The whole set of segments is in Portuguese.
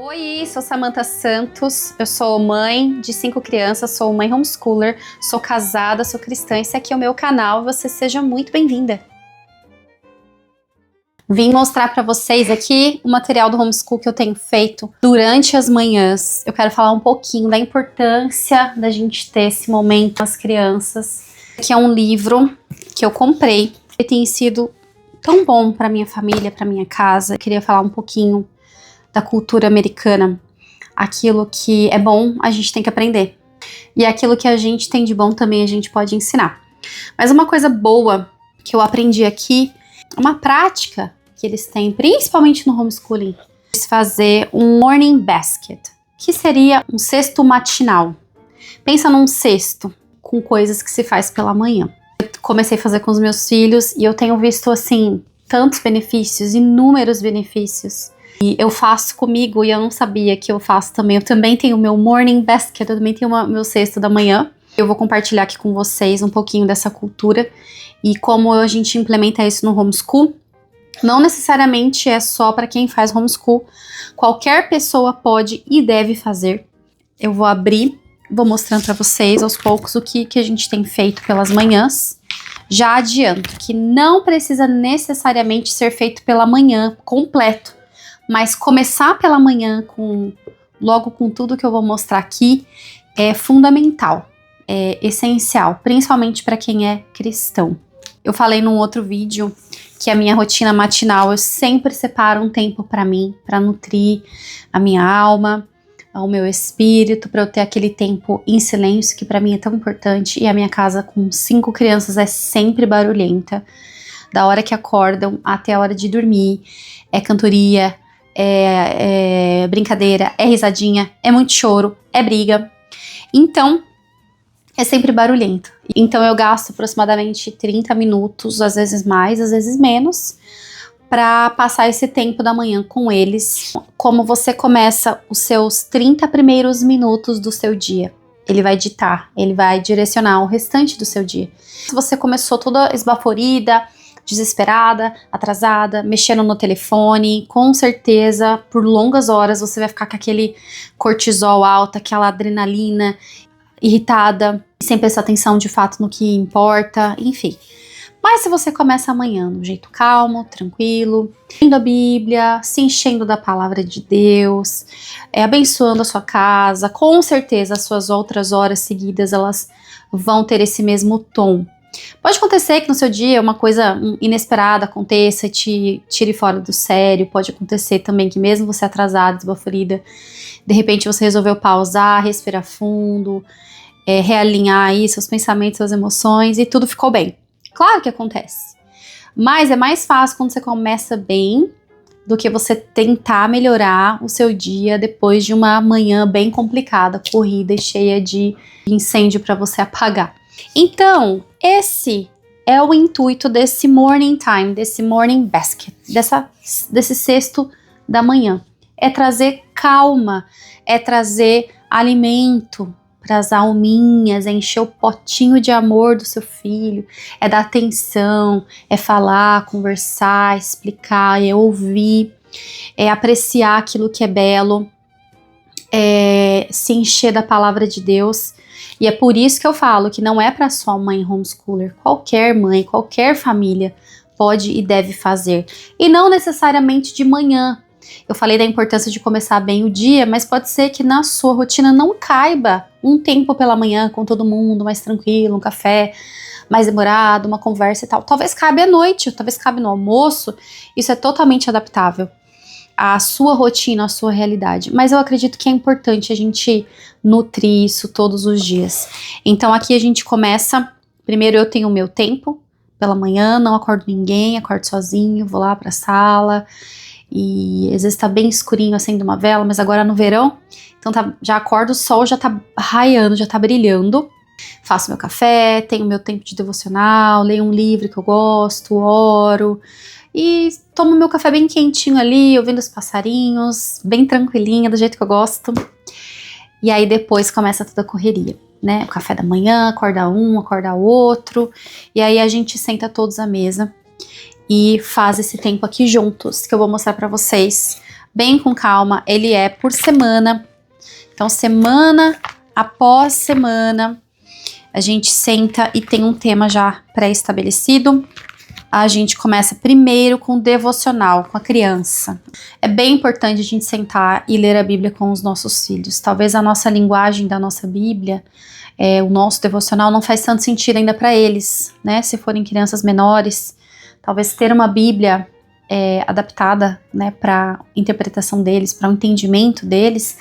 Oi, sou Samantha Santos, eu sou mãe de 5 crianças, sou mãe homeschooler, sou casada, sou cristã, esse aqui é o meu canal, você seja muito bem-vinda. Vim mostrar para vocês aqui o material do homeschool que eu tenho feito durante as manhãs. Eu quero falar um pouquinho da importância da gente ter esse momento com as crianças. Aqui é um livro que eu comprei, ele tem sido tão bom para minha família, para minha casa. Eu queria falar um pouquinho da cultura americana. Aquilo que é bom, a gente tem que aprender. E aquilo que a gente tem de bom também a gente pode ensinar. Mas uma coisa boa que eu aprendi aqui, uma prática que eles têm, principalmente no homeschooling, é fazer um morning basket, que seria um cesto matinal. Pensa num cesto com coisas que se faz pela manhã. Eu comecei a fazer com os meus filhos e eu tenho visto, assim, tantos benefícios, inúmeros benefícios. E eu faço comigo e eu não sabia que eu faço também. Eu também tenho o meu morning basket, eu também tenho meu cesto da manhã. Eu vou compartilhar aqui com vocês um pouquinho dessa cultura e como a gente implementa isso no homeschool. Não necessariamente é só para quem faz homeschool. Qualquer pessoa pode e deve fazer. Eu vou abrir, vou mostrando para vocês aos poucos o que a gente tem feito pelas manhãs. Já adianto que não precisa necessariamente ser feito pela manhã completo. Mas começar pela manhã logo com tudo que eu vou mostrar aqui é fundamental, é essencial, principalmente para quem é cristão. Eu falei num outro vídeo que a minha rotina matinal, eu sempre separo um tempo para mim, para nutrir a minha alma, o meu espírito, para eu ter aquele tempo em silêncio que para mim é tão importante. E a minha casa com 5 crianças é sempre barulhenta, da hora que acordam até a hora de dormir, é cantoria, é brincadeira, é risadinha, é muito choro, é briga. Então, é sempre barulhento. Então, eu gasto aproximadamente 30 minutos, às vezes mais, às vezes menos, para passar esse tempo da manhã com eles. Como você começa os seus 30 primeiros minutos do seu dia. Ele vai ditar, ele vai direcionar o restante do seu dia. Se você começou toda esbaforida, desesperada, atrasada, mexendo no telefone, com certeza, por longas horas, você vai ficar com aquele cortisol alto, aquela adrenalina, irritada, sem prestar atenção de fato no que importa, enfim. Mas se você começa amanhã de um jeito calmo, tranquilo, lendo a Bíblia, se enchendo da palavra de Deus, abençoando a sua casa, com certeza as suas outras horas seguidas, elas vão ter esse mesmo tom. Pode acontecer que no seu dia uma coisa inesperada aconteça e te tire fora do sério. Pode acontecer também que mesmo você atrasada, desbaforida, de repente você resolveu pausar, respirar fundo, realinhar aí seus pensamentos, suas emoções e tudo ficou bem. Claro que acontece. Mas é mais fácil quando você começa bem do que você tentar melhorar o seu dia depois de uma manhã bem complicada, corrida e cheia de incêndio para você apagar. Então, esse é o intuito desse morning time, desse morning basket, desse cesto da manhã. É trazer calma, é trazer alimento para as alminhas, é encher o potinho de amor do seu filho, é dar atenção, é falar, conversar, explicar, é ouvir, é apreciar aquilo que é belo, é se encher da palavra de Deus. E é por isso que eu falo que não é para só mãe homeschooler, qualquer mãe, qualquer família pode e deve fazer. E não necessariamente de manhã. Eu falei da importância de começar bem o dia, mas pode ser que na sua rotina não caiba um tempo pela manhã com todo mundo, mais tranquilo, um café mais demorado, uma conversa e tal. Talvez cabe à noite, talvez cabe no almoço, isso é totalmente adaptável à sua rotina, à sua realidade. Mas eu acredito que é importante a gente nutrir isso todos os dias. Então aqui a gente começa, primeiro eu tenho o meu tempo pela manhã, não acordo ninguém, acordo sozinho, vou lá pra sala e às vezes tá bem escurinho, acendo uma vela, mas agora no verão, então já acordo, o sol já tá raiando, já tá brilhando. Faço meu café, tenho meu tempo de devocional, leio um livro que eu gosto, oro e tomo meu café bem quentinho ali, ouvindo os passarinhos, bem tranquilinha, do jeito que eu gosto. E aí depois começa toda a correria, né? O café da manhã, acorda um, acorda outro, e aí a gente senta todos à mesa e faz esse tempo aqui juntos, que eu vou mostrar pra vocês bem com calma. Ele é por semana, então semana após semana a gente senta e tem um tema já pré-estabelecido. A gente começa primeiro com o devocional, com a criança. É bem importante a gente sentar e ler a Bíblia com os nossos filhos. Talvez a nossa linguagem da nossa Bíblia, o nosso devocional não faz tanto sentido ainda para eles, né? Se forem crianças menores, talvez ter uma Bíblia adaptada, né, para interpretação deles, para o entendimento deles,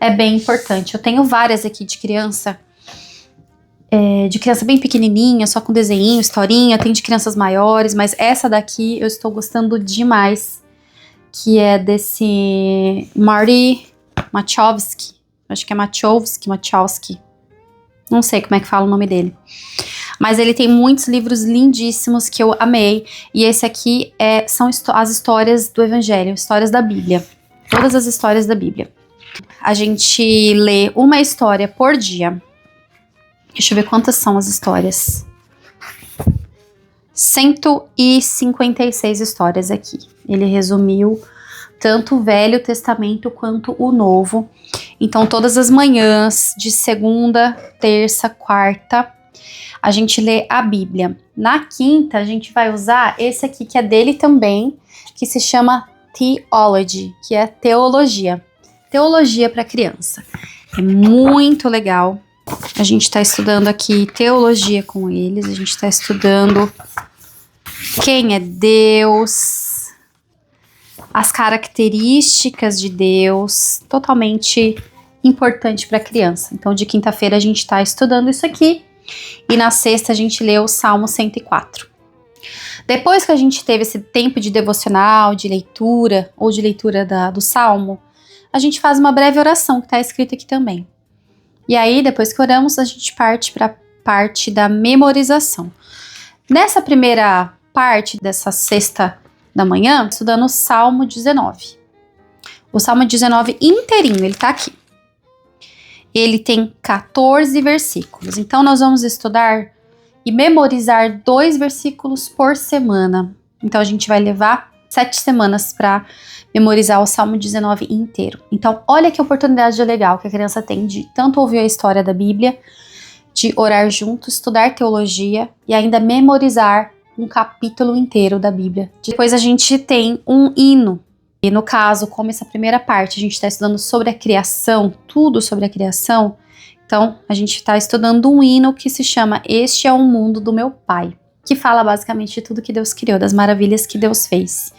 é bem importante. Eu tenho várias aqui de criança bem pequenininha, só com desenho, historinha, tem de crianças maiores, mas essa daqui eu estou gostando demais, que é desse Marty Machowski, acho que é Machowski, não sei como é que fala o nome dele, mas ele tem muitos livros lindíssimos que eu amei, e esse aqui são as histórias do Evangelho, histórias da Bíblia, todas as histórias da Bíblia. A gente lê uma história por dia. Deixa eu ver quantas são as histórias. 156 histórias aqui. Ele resumiu tanto o Velho Testamento quanto o Novo. Então, todas as manhãs, de segunda, terça, quarta, a gente lê a Bíblia. Na quinta, a gente vai usar esse aqui, que é dele também, que se chama Theology, que é teologia. Teologia para criança. É muito legal. A gente está estudando aqui teologia com eles, a gente está estudando quem é Deus, as características de Deus, totalmente importante para a criança. Então, de quinta-feira a gente está estudando isso aqui e na sexta a gente lê o Salmo 104. Depois que a gente teve esse tempo de devocional, de leitura ou de leitura do Salmo, a gente faz uma breve oração que está escrita aqui também. E aí, depois que oramos, a gente parte para a parte da memorização. Nessa primeira parte dessa sexta da manhã, estudando o Salmo 19. O Salmo 19 inteirinho, ele tá aqui. Ele tem 14 versículos. Então, nós vamos estudar e memorizar 2 versículos por semana. Então, a gente vai levar 7 semanas para memorizar o Salmo 19 inteiro. Então, olha que oportunidade legal que a criança tem de tanto ouvir a história da Bíblia, de orar junto, estudar teologia e ainda memorizar um capítulo inteiro da Bíblia. Depois a gente tem um hino. E no caso, como essa primeira parte, a gente está estudando sobre a criação, tudo sobre a criação, então a gente está estudando um hino que se chama Este é o Mundo do Meu Pai, que fala basicamente de tudo que Deus criou, das maravilhas que Deus fez.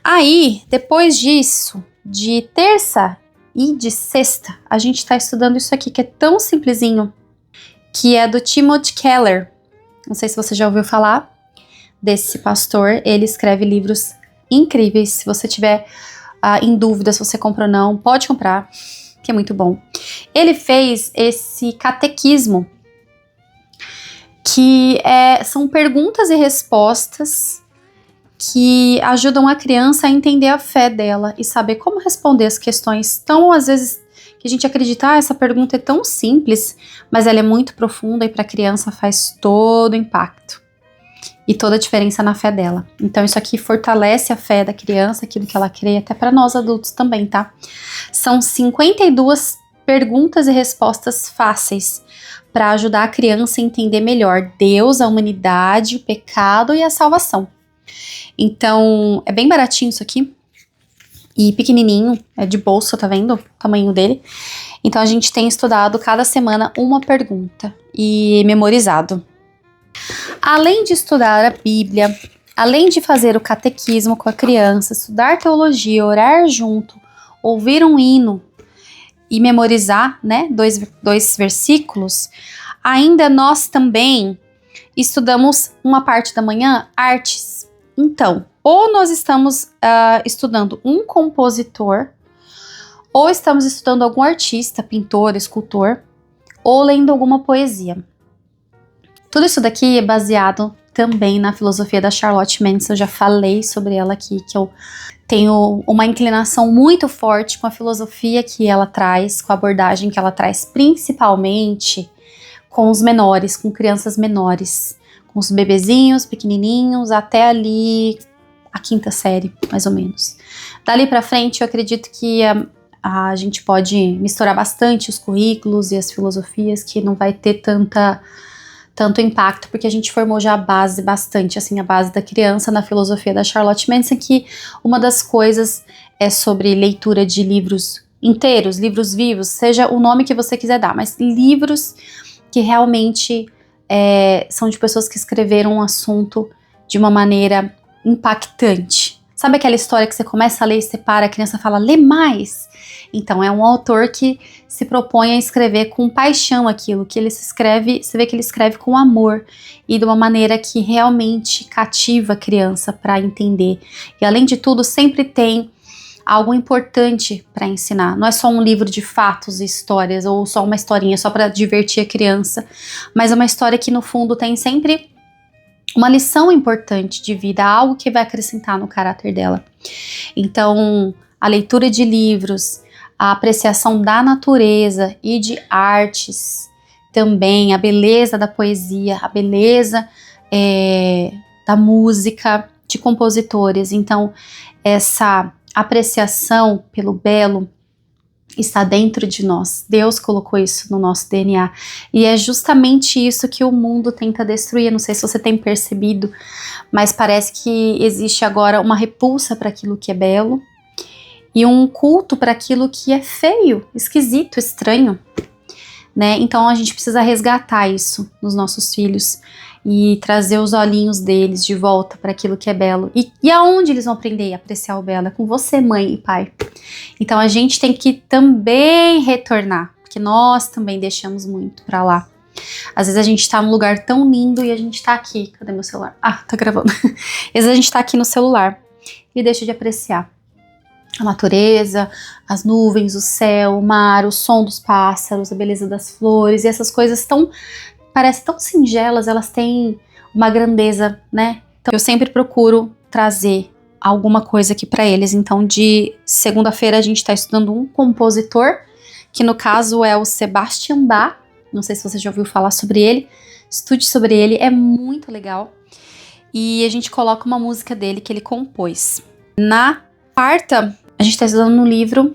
Aí, depois disso, de terça e de sexta, a gente está estudando isso aqui, que é tão simplesinho, que é do Timothy Keller. Não sei se você já ouviu falar desse pastor. Ele escreve livros incríveis. Se você tiver em dúvida se você compra ou não, pode comprar, que é muito bom. Ele fez esse catequismo, que são perguntas e respostas que ajudam a criança a entender a fé dela e saber como responder as questões tão, às vezes, que a gente acredita, essa pergunta é tão simples, mas ela é muito profunda e para a criança faz todo o impacto e toda a diferença na fé dela. Então isso aqui fortalece a fé da criança, aquilo que ela crê, até para nós adultos também, tá? São 52 perguntas e respostas fáceis para ajudar a criança a entender melhor Deus, a humanidade, o pecado e a salvação. Então, é bem baratinho isso aqui. E pequenininho, é de bolsa, tá vendo o tamanho dele? Então, a gente tem estudado cada semana uma pergunta e memorizado. Além de estudar a Bíblia, além de fazer o catequismo com a criança, estudar teologia, orar junto, ouvir um hino e memorizar, né, dois versículos, ainda nós também estudamos uma parte da manhã, artes. Então, ou nós estamos estudando um compositor, ou estamos estudando algum artista, pintor, escultor, ou lendo alguma poesia. Tudo isso daqui é baseado também na filosofia da Charlotte Manson. Eu já falei sobre ela aqui, que eu tenho uma inclinação muito forte com a filosofia que ela traz, com a abordagem que ela traz, principalmente com os menores, com crianças menores, com os bebezinhos pequenininhos, até ali a quinta série, mais ou menos. Dali pra frente, eu acredito que a gente pode misturar bastante os currículos e as filosofias, que não vai ter tanto impacto, porque a gente formou já a base bastante, assim, a base da criança na filosofia da Charlotte Manson, que uma das coisas é sobre leitura de livros inteiros, livros vivos, seja o nome que você quiser dar, mas livros que realmente são de pessoas que escreveram um assunto de uma maneira impactante. Sabe aquela história que você começa a ler e você para, a criança fala, lê mais? Então é um autor que se propõe a escrever com paixão aquilo, que ele escreve, você vê que ele escreve com amor e de uma maneira que realmente cativa a criança para entender. E além de tudo, sempre tem algo importante para ensinar. Não é só um livro de fatos e histórias, ou só uma historinha só para divertir a criança, mas é uma história que no fundo tem sempre uma lição importante de vida, algo que vai acrescentar no caráter dela. Então, a leitura de livros, a apreciação da natureza e de artes, também a beleza da poesia, a beleza da música, de compositores. Então, essa apreciação pelo belo está dentro de nós. Deus colocou isso no nosso DNA. E é justamente isso que o mundo tenta destruir. Eu não sei se você tem percebido, mas parece que existe agora uma repulsa para aquilo que é belo e um culto para aquilo que é feio, esquisito, estranho, né? Então a gente precisa resgatar isso nos nossos filhos e trazer os olhinhos deles de volta para aquilo que é belo. E aonde eles vão aprender a apreciar o belo? É com você, mãe e pai. Então a gente tem que também retornar, porque nós também deixamos muito para lá. Às vezes a gente tá num lugar tão lindo e a gente tá aqui. Cadê meu celular? Ah, tá gravando. Às vezes a gente tá aqui no celular e deixa de apreciar a natureza, as nuvens, o céu, o mar, o som dos pássaros, a beleza das flores, e essas coisas parecem tão singelas, elas têm uma grandeza, né? Então eu sempre procuro trazer alguma coisa aqui para eles. Então de segunda-feira a gente está estudando um compositor, que no caso é o Sebastian Bach. Não sei se você já ouviu falar sobre ele. Estude sobre ele, é muito legal. E a gente coloca uma música dele que ele compôs. Na quarta, a gente está estudando um livro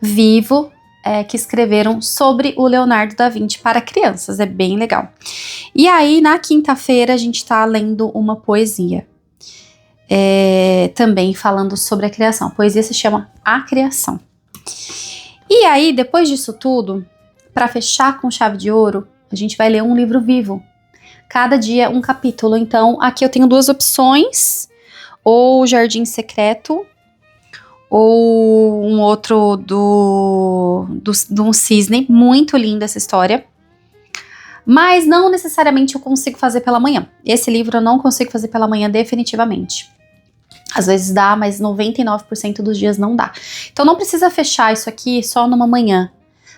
vivo que escreveram sobre o Leonardo da Vinci para crianças. É bem legal. E aí, na quinta-feira, a gente está lendo uma poesia. Também falando sobre a criação. A poesia se chama A Criação. E aí, depois disso tudo, para fechar com chave de ouro, a gente vai ler um livro vivo. Cada dia um capítulo. Então, aqui eu tenho duas opções. Ou o Jardim Secreto, ou um outro de um cisne. Muito linda essa história. Mas não necessariamente eu consigo fazer pela manhã. Esse livro eu não consigo fazer pela manhã definitivamente. Às vezes dá, mas 99% dos dias não dá. Então não precisa fechar isso aqui só numa manhã.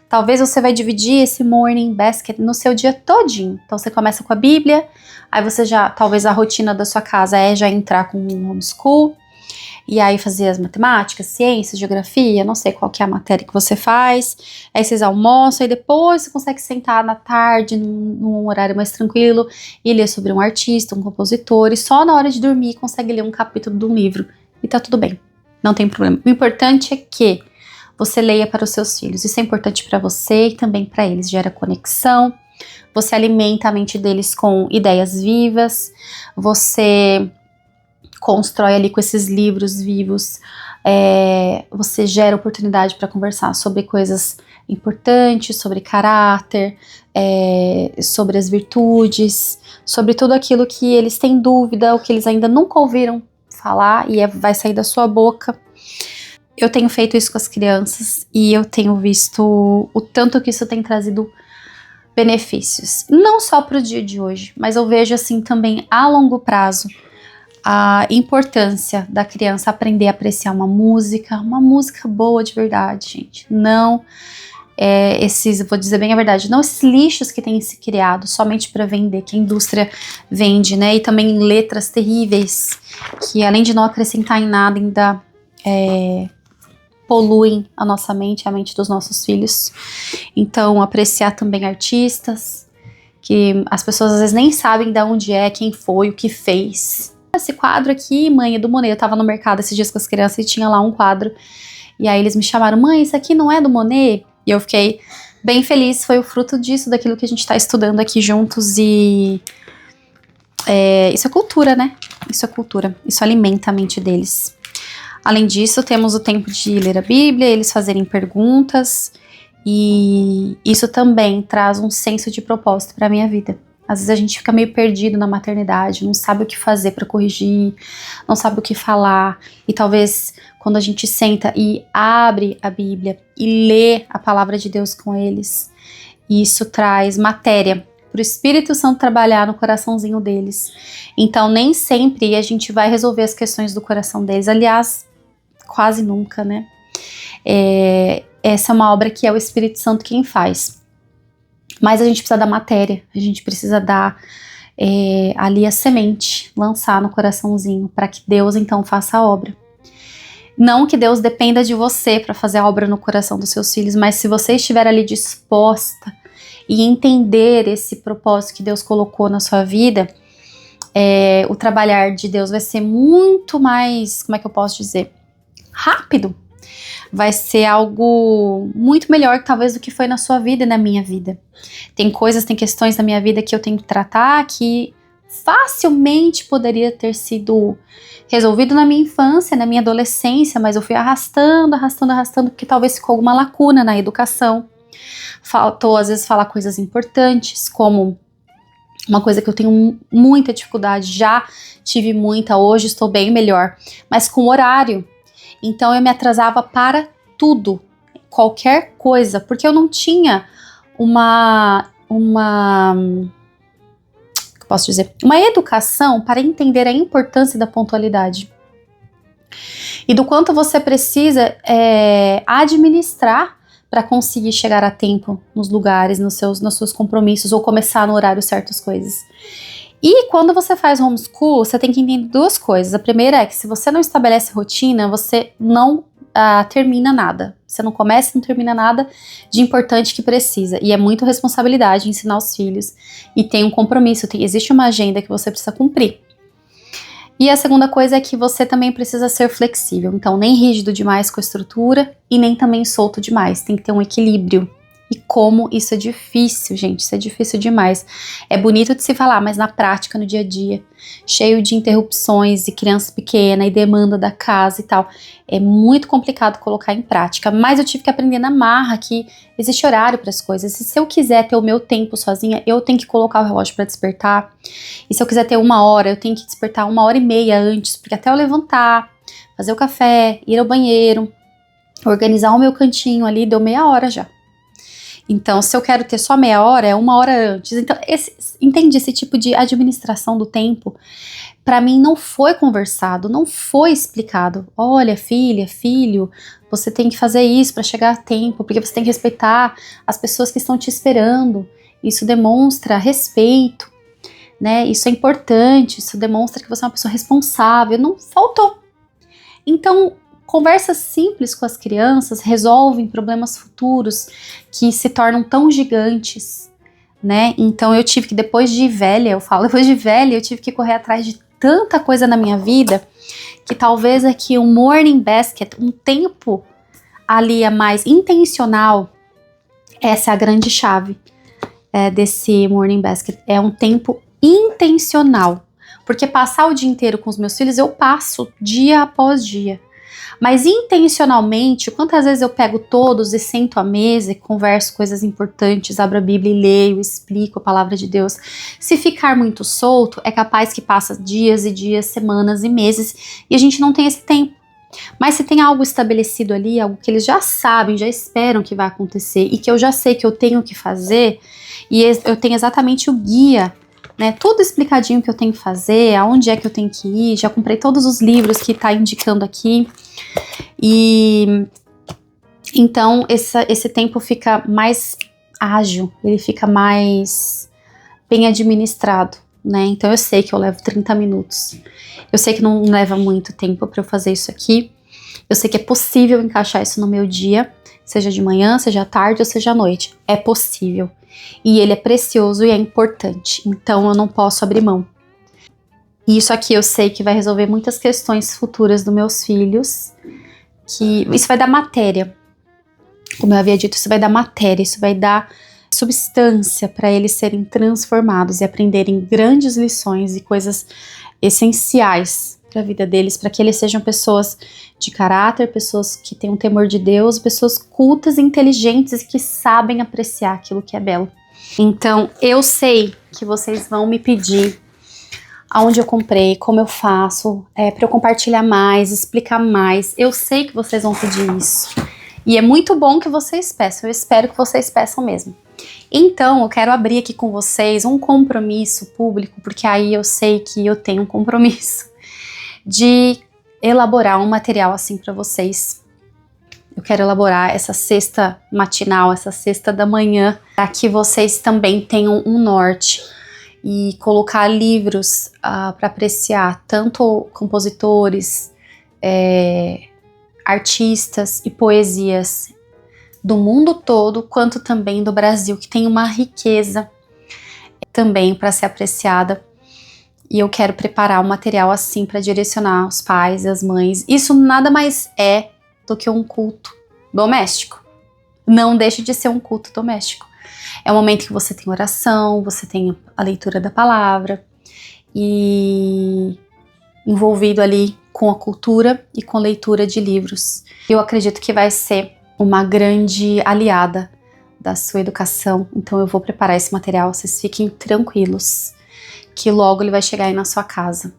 Talvez você vai dividir esse morning basket no seu dia todinho. Então você começa com a Bíblia, aí você talvez a rotina da sua casa é já entrar com um homeschool, e aí fazer as matemáticas, ciências, geografia, não sei qual que é a matéria que você faz, aí vocês almoçam, e depois você consegue sentar na tarde, num horário mais tranquilo, e ler sobre um artista, um compositor, e só na hora de dormir consegue ler um capítulo de um livro, e tá tudo bem, não tem problema. O importante é que você leia para os seus filhos, isso é importante para você e também para eles, gera conexão, você alimenta a mente deles com ideias vivas, você constrói ali com esses livros vivos, você gera oportunidade para conversar sobre coisas importantes, sobre caráter, sobre as virtudes, sobre tudo aquilo que eles têm dúvida, o que eles ainda nunca ouviram falar e vai sair da sua boca. Eu tenho feito isso com as crianças e eu tenho visto o tanto que isso tem trazido benefícios, não só para o dia de hoje, mas eu vejo assim também a longo prazo a importância da criança aprender a apreciar uma música boa de verdade, gente. Não vou dizer bem a verdade, não esses lixos que têm se criado somente para vender, que a indústria vende, né? E também letras terríveis, que além de não acrescentar em nada, ainda poluem a nossa mente, a mente dos nossos filhos. Então, apreciar também artistas, que as pessoas às vezes nem sabem de onde quem foi, o que fez, Esse quadro aqui, mãe, é do Monet. Eu tava no mercado esses dias com as crianças e tinha lá um quadro. E aí eles me chamaram, mãe, isso aqui não é do Monet? E eu fiquei bem feliz, foi o fruto disso, daquilo que a gente tá estudando aqui juntos. E isso é cultura, né? Isso é cultura, isso alimenta a mente deles. Além disso, temos o tempo de ler a Bíblia, eles fazerem perguntas, e isso também traz um senso de propósito para a minha vida. Às vezes a gente fica meio perdido na maternidade, não sabe o que fazer para corrigir, não sabe o que falar, e talvez quando a gente senta e abre a Bíblia e lê a palavra de Deus com eles, isso traz matéria para o Espírito Santo trabalhar no coraçãozinho deles. Então nem sempre a gente vai resolver as questões do coração deles, aliás, quase nunca, né? Essa é uma obra que é o Espírito Santo quem faz. Mas a gente precisa da matéria, a gente precisa dar ali a semente, lançar no coraçãozinho, para que Deus então faça a obra. Não que Deus dependa de você para fazer a obra no coração dos seus filhos, mas se você estiver ali disposta e entender esse propósito que Deus colocou na sua vida, o trabalhar de Deus vai ser muito mais, como é que eu posso dizer? Rápido. Vai ser algo muito melhor talvez do que foi na sua vida e na minha vida. Tem questões na minha vida que eu tenho que tratar que facilmente poderia ter sido resolvido na minha infância, na minha adolescência, mas eu fui arrastando, porque talvez ficou alguma lacuna na educação. Faltou às vezes falar coisas importantes, como uma coisa que eu tenho muita dificuldade, já tive muita, hoje estou bem melhor, mas com horário. Então eu me atrasava para tudo, qualquer coisa, porque eu não tinha uma educação para entender a importância da pontualidade. E do quanto você precisa administrar para conseguir chegar a tempo nos lugares, nos seus compromissos, ou começar no horário certas coisas. E quando você faz homeschool, você tem que entender duas coisas. A primeira é que se você não estabelece rotina, você não termina nada. Você não começa e não termina nada de importante que precisa. E é muito responsabilidade ensinar os filhos. E tem um compromisso, existe uma agenda que você precisa cumprir. E a segunda coisa é que você também precisa ser flexível. Então, nem rígido demais com a estrutura e nem também solto demais. Tem que ter um equilíbrio. E como isso é difícil, gente, isso é difícil demais. É bonito de se falar, mas na prática, no dia a dia, cheio de interrupções, de criança pequena e demanda da casa e tal, é muito complicado colocar em prática. Mas eu tive que aprender na marra que existe horário para as coisas. E se eu quiser ter o meu tempo sozinha, eu tenho que colocar o relógio para despertar. E se eu quiser ter 1 hora, eu tenho que despertar 1h30 antes, porque até eu levantar, fazer o café, ir ao banheiro, organizar o meu cantinho ali, deu meia hora já. Então, se eu quero ter só meia hora, é 1 hora antes. Então, entende? Esse tipo de administração do tempo, para mim, não foi conversado, não foi explicado. Olha, filha, filho, você tem que fazer isso para chegar a tempo, porque você tem que respeitar as pessoas que estão te esperando. Isso demonstra respeito, né? Isso é importante, isso demonstra que você é uma pessoa responsável. Não faltou. Então, conversas simples com as crianças resolvem problemas futuros que se tornam tão gigantes, né? Então eu tive que, depois de velha, eu tive que correr atrás de tanta coisa na minha vida, que talvez aqui um morning basket, um tempo ali a mais intencional, essa é a grande chave desse morning basket, é um tempo intencional, porque passar o dia inteiro com os meus filhos, eu passo dia após dia. Mas intencionalmente, quantas vezes eu pego todos e sento à mesa e converso coisas importantes, abro a Bíblia e leio, explico a palavra de Deus. Se ficar muito solto, é capaz que passa dias e dias, semanas e meses e a gente não tem esse tempo. Mas se tem algo estabelecido ali, algo que eles já sabem, já esperam que vai acontecer e que eu já sei que eu tenho que fazer, e eu tenho exatamente o guia, né, tudo explicadinho que eu tenho que fazer, aonde é que eu tenho que ir, já comprei todos os livros que tá indicando aqui, e então esse tempo fica mais ágil, ele fica mais bem administrado, né? Então eu sei que eu levo 30 minutos, eu sei que não leva muito tempo para eu fazer isso aqui, eu sei que é possível encaixar isso no meu dia, seja de manhã, seja à tarde ou seja à noite, é possível. E ele é precioso e é importante, então eu não posso abrir mão. E isso aqui eu sei que vai resolver muitas questões futuras dos meus filhos, que isso vai dar matéria. Como eu havia dito, isso vai dar matéria, isso vai dar substância para eles serem transformados e aprenderem grandes lições e coisas essenciais para a vida deles, para que eles sejam pessoas de caráter, pessoas que têm um temor de Deus, pessoas cultas, inteligentes e que sabem apreciar aquilo que é belo. Então, eu sei que vocês vão me pedir aonde eu comprei, como eu faço, para eu compartilhar mais, explicar mais. Eu sei que vocês vão pedir isso. E é muito bom que vocês peçam, eu espero que vocês peçam mesmo. Então, eu quero abrir aqui com vocês um compromisso público, porque aí eu sei que eu tenho um compromisso de elaborar um material assim para vocês. Eu quero elaborar essa cesta matinal, essa cesta da manhã, para que vocês também tenham um norte e colocar livros para apreciar, tanto compositores, artistas e poesias do mundo todo, quanto também do Brasil, que tem uma riqueza também para ser apreciada. E eu quero preparar um material assim para direcionar os pais e as mães. Isso nada mais é do que um culto doméstico. Não deixa de ser um culto doméstico. É um momento que você tem oração, você tem a leitura da palavra e envolvido ali com a cultura e com a leitura de livros. Eu acredito que vai ser uma grande aliada da sua educação, então eu vou preparar esse material, vocês fiquem tranquilos, que logo ele vai chegar aí na sua casa.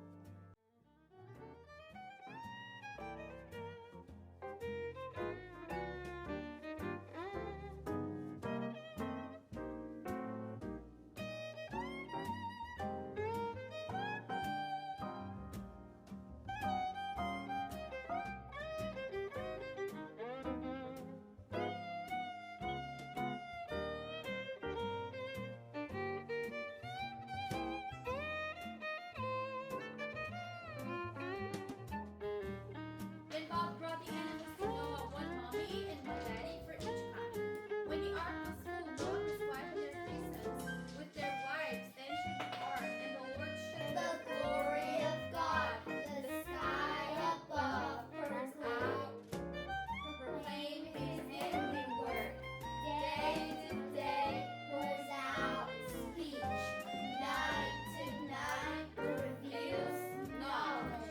Then Bob brought the animals to Noah, one mommy and one daddy for each kind. When the ark was full, Noah, his wife, and their 3 sons, with their wives, entered the ark, and the Lord shut the glory of God, the sky above, poured out, proclaim his handiwork. Day to day pours out speech, night to night reveals knowledge.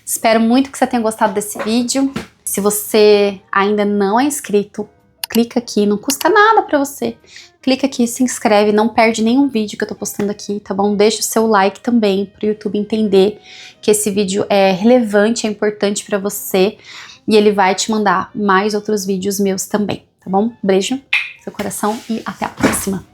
Espero muito que você tenha gostado desse vídeo. Se você ainda não é inscrito, clica aqui, não custa nada pra você. Clica aqui, se inscreve, não perde nenhum vídeo que eu tô postando aqui, tá bom? Deixa o seu like também pro YouTube entender que esse vídeo é relevante, é importante pra você. E ele vai te mandar mais outros vídeos meus também, tá bom? Beijo no seu coração e até a próxima.